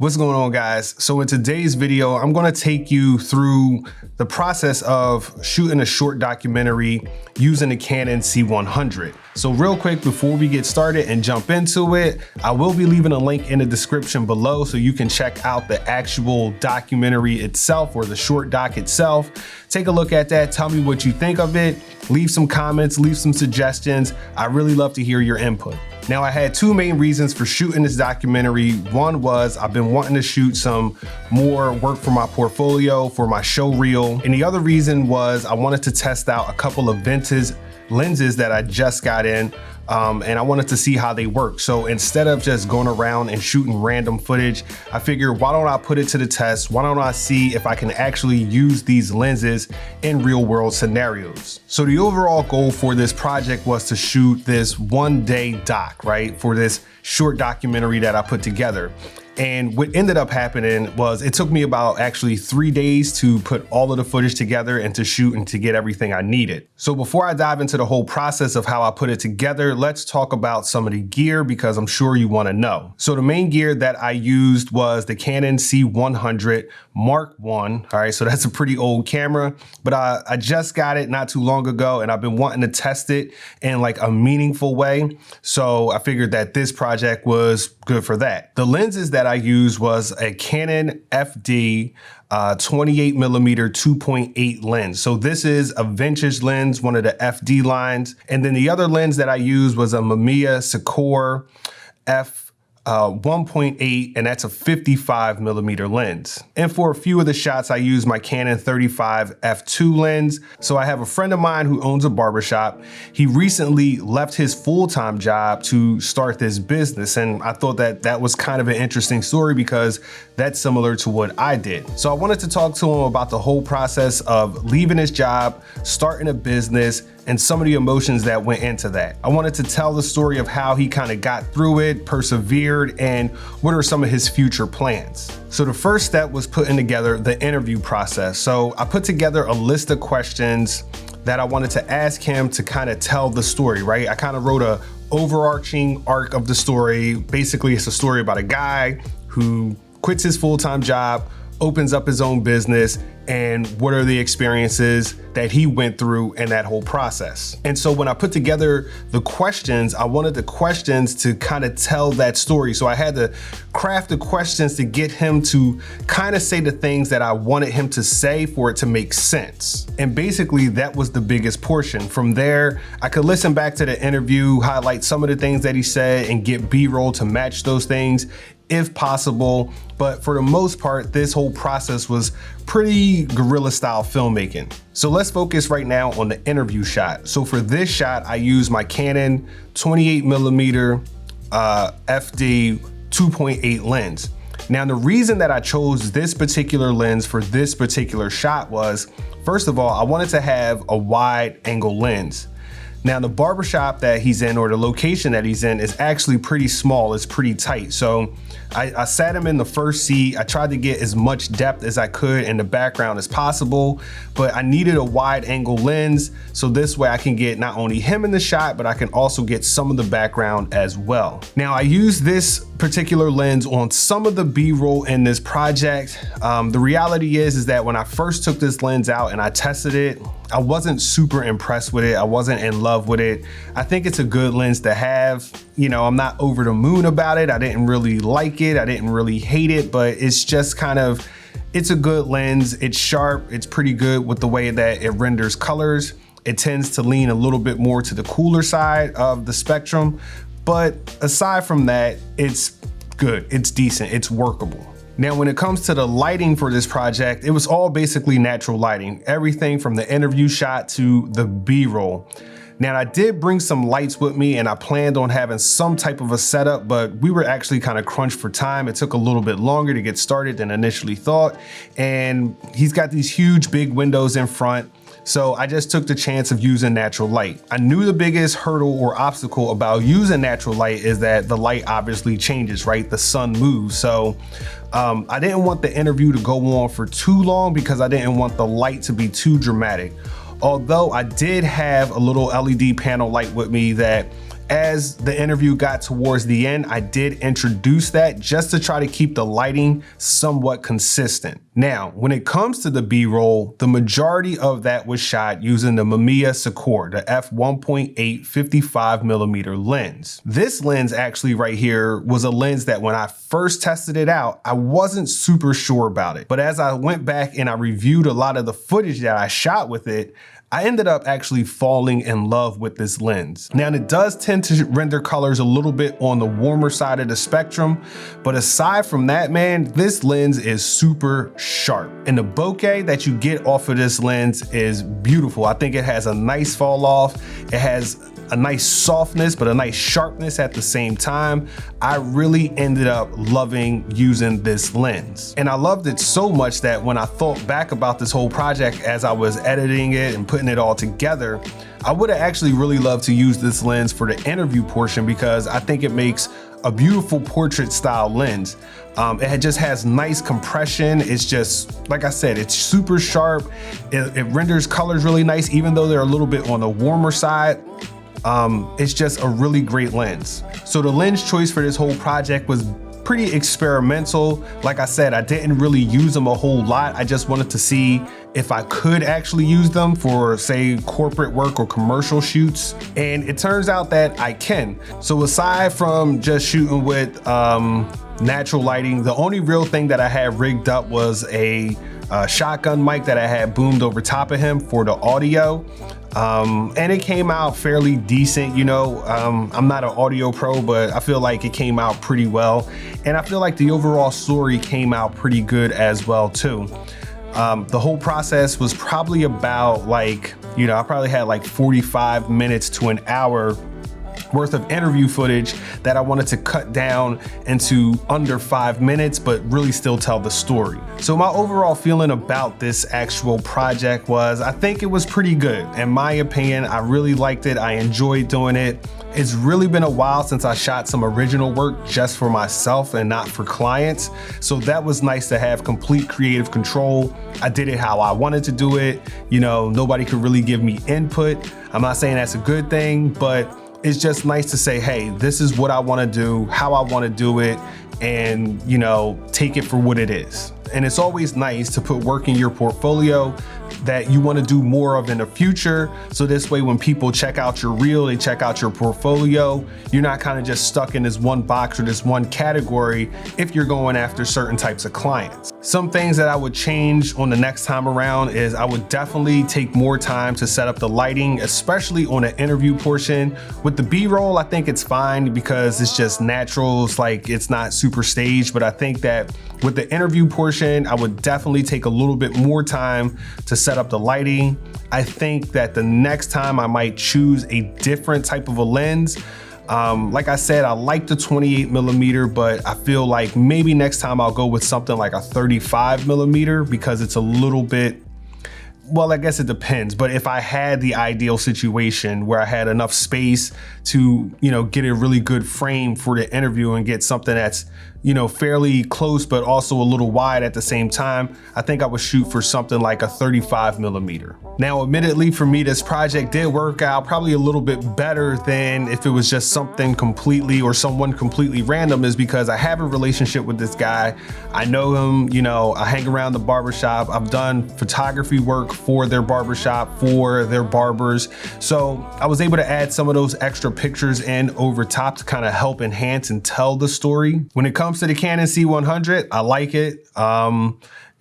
What's going on, guys? So in today's video, I'm going to take you through the process of shooting a short documentary using the Canon C100. So real quick, before we get started and jump into it, I will be leaving a link in the description below so you can check out the actual documentary itself or the short doc itself. Take a look at that. Tell me what you think of it. Leave some comments, leave some suggestions. I really love to hear your input. Now, I had two main reasons for shooting this documentary. One was I've been wanting to shoot some more work for my portfolio, for my show reel. And the other reason was I wanted to test out a couple of vintage lenses that I just got in, and I wanted to see how they work. So instead of just going around and shooting random footage, I figured, why don't I put it to the test? Why don't I see if I can actually use these lenses in real world scenarios? So the overall goal for this project was to shoot this 1 day doc, right? For this short documentary that I put together. And what ended up happening was it took me about actually 3 days to put all of the footage together and to shoot and to get everything I needed. So before I dive into the whole process of how I put it together, let's talk about some of the gear because I'm sure you want to know. So the main gear that I used was the Canon C100 Mark I. All right, so that's a pretty old camera, but I just got it not too long ago and I've been wanting to test it in like a meaningful way. So I figured that this project was good for that. The lenses that I used was a Canon FD 28mm 2.8 lens. So this is a vintage lens, one of the FD lines. And then the other lens that I used was a Mamiya Secor F 1.8, and that's a 55mm lens. And for a few of the shots, I used my Canon 35 f2 lens. So I have a friend of mine who owns a barbershop. He recently left his full-time job to start this business. And I thought that that was kind of an interesting story because that's similar to what I did. So I wanted to talk to him about the whole process of leaving his job, starting a business, and some of the emotions that went into that. I wanted to tell the story of how he kind of got through it, persevered, and what are some of his future plans. So the first step was putting together the interview process. So I put together a list of questions that I wanted to ask him to kind of tell the story, right? I kind of wrote a overarching arc of the story. Basically, it's a story about a guy who quits his full-time job, opens up his own business, and what are the experiences that he went through in that whole process. And so when I put together the questions, I wanted the questions to kind of tell that story. So I had to craft the questions to get him to kind of say the things that I wanted him to say for it to make sense. And basically that was the biggest portion. From there, I could listen back to the interview, highlight some of the things that he said, and get B-roll to match those things if possible. But for the most part, this whole process was pretty guerrilla style filmmaking. So let's focus right now on the interview shot. So for this shot, I used my Canon 28mm FD 2.8 lens. Now, the reason that I chose this particular lens for this particular shot was, first of all, I wanted to have a wide angle lens. Now, the barbershop that he's in, or the location that he's in, is actually pretty small. It's pretty tight. So I sat him in the first seat. I tried to get as much depth as I could in the background as possible, but I needed a wide angle lens. So this way I can get not only him in the shot, but I can also get some of the background as well. Now, I used this particular lens on some of the B-roll in this project. The reality is that when I first took this lens out and I tested it, I wasn't super impressed with it. I wasn't in love with it. I think it's a good lens to have. You know, I'm not over the moon about it. I didn't really like it. I didn't really hate it, but it's just kind of, it's a good lens. It's sharp. It's pretty good with the way that it renders colors. It tends to lean a little bit more to the cooler side of the spectrum. But aside from that, it's good. It's decent. It's workable. Now, when it comes to the lighting for this project, it was all basically natural lighting, everything from the interview shot to the B-roll. Now, I did bring some lights with me and I planned on having some type of a setup, but we were actually kind of crunched for time. It took a little bit longer to get started than initially thought. And he's got these huge big windows in front. So I just took the chance of using natural light. I knew the biggest hurdle or obstacle about using natural light is that the light obviously changes, right? The sun moves. So I didn't want the interview to go on for too long because I didn't want the light to be too dramatic. Although I did have a little LED panel light with me that as the interview got towards the end, I did introduce that just to try to keep the lighting somewhat consistent. Now, when it comes to the B-roll, the majority of that was shot using the Mamiya Secor, the f1.8 55mm lens. This lens actually right here was a lens that when I first tested it out, I wasn't super sure about it. But as I went back and I reviewed a lot of the footage that I shot with it, I ended up actually falling in love with this lens. Now, it does tend to render colors a little bit on the warmer side of the spectrum, but aside from that, man, this lens is super sharp. And the bokeh that you get off of this lens is beautiful. I think it has a nice fall off. It has a nice softness, but a nice sharpness at the same time. I really ended up loving using this lens. And I loved it so much that when I thought back about this whole project as I was editing it and putting it all together, I would have actually really loved to use this lens for the interview portion because I think it makes a beautiful portrait style lens. It just has nice compression. It's just, like I said, it's super sharp. It renders colors really nice, even though they're a little bit on the warmer side. It's just a really great lens. So the lens choice for this whole project was pretty experimental. Like I said, I didn't really use them a whole lot. I just wanted to see if I could actually use them for, say, corporate work or commercial shoots. And it turns out that I can. So aside from just shooting with natural lighting, the only real thing that I had rigged up was a shotgun mic that I had boomed over top of him for the audio. And it came out fairly decent, you know. I'm not an audio pro, but I feel like it came out pretty well. And I feel like the overall story came out pretty good as well too. The whole process was probably about like, you know, I probably had like 45 minutes to an hour worth of interview footage that I wanted to cut down into under 5 minutes, but really still tell the story. So my overall feeling about this actual project was, I think it was pretty good. In my opinion, I really liked it. I enjoyed doing it. It's really been a while since I shot some original work just for myself and not for clients. So that was nice to have complete creative control. I did it how I wanted to do it. You know, nobody could really give me input. I'm not saying that's a good thing, but it's just nice to say, hey, this is what I want to do, how I want to do it, and, you know, take it for what it is. And it's always nice to put work in your portfolio that you want to do more of in the future. So this way, when people check out your reel, they check out your portfolio, you're not kind of just stuck in this one box or this one category if you're going after certain types of clients. Some things that I would change on the next time around is I would definitely take more time to set up the lighting, especially on the interview portion. With the B-roll, I think it's fine because it's just natural. It's like, it's not super staged, but I think that with the interview portion, I would definitely take a little bit more time to set up the lighting. I think that the next time I might choose a different type of a lens. Like I said, I like the 28mm, but I feel like maybe next time I'll go with something like a 35mm because it's a little bit, well, I guess it depends. But if I had the ideal situation where I had enough space to, you know, get a really good frame for the interview and get something that's, you know, fairly close, but also a little wide at the same time, I think I would shoot for something like a 35mm. Now, admittedly, for me, this project did work out probably a little bit better than if it was just something completely or someone completely random, is because I have a relationship with this guy. I know him, you know, I hang around the barbershop. I've done photography work for their barbershop, for their barbers. So I was able to add some of those extra pictures in over top to kind of help enhance and tell the story. When it comes to the Canon C100, I like it.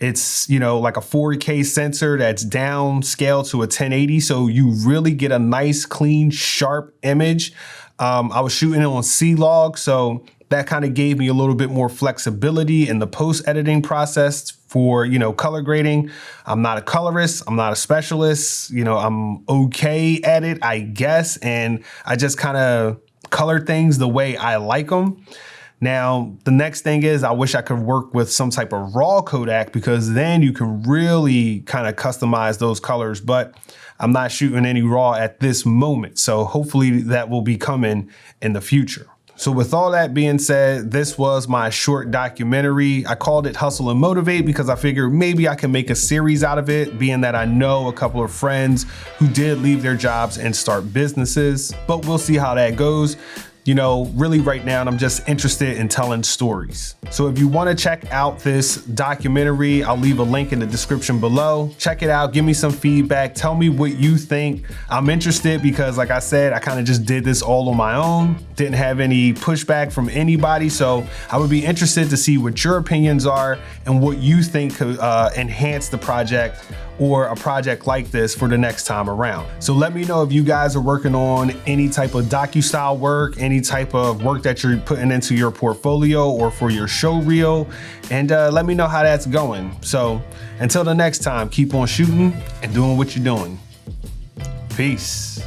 It's, you know, like a 4K sensor that's downscaled to a 1080. So you really get a nice, clean, sharp image. I was shooting it on C-Log, so that kind of gave me a little bit more flexibility in the post-editing process for, you know, color grading. I'm not a colorist, I'm not a specialist, you know, I'm okay at it, I guess. And I just kind of color things the way I like them. Now, the next thing is I wish I could work with some type of raw Kodak, because then you can really kind of customize those colors, but I'm not shooting any raw at this moment. So hopefully that will be coming in the future. So with all that being said, this was my short documentary. I called it Hustle and Motivate because I figured maybe I can make a series out of it, being that I know a couple of friends who did leave their jobs and start businesses, but we'll see how that goes. You know, really right now, I'm just interested in telling stories. So if you want to check out this documentary, I'll leave a link in the description below. Check it out, give me some feedback, tell me what you think. I'm interested because like I said, I kind of just did this all on my own, didn't have any pushback from anybody. So I would be interested to see what your opinions are and what you think could enhance the project or a project like this for the next time around. So let me know if you guys are working on any type of docu-style work, any type of work that you're putting into your portfolio or for your show reel, and let me know how that's going. So until the next time, keep on shooting and doing what you're doing. Peace.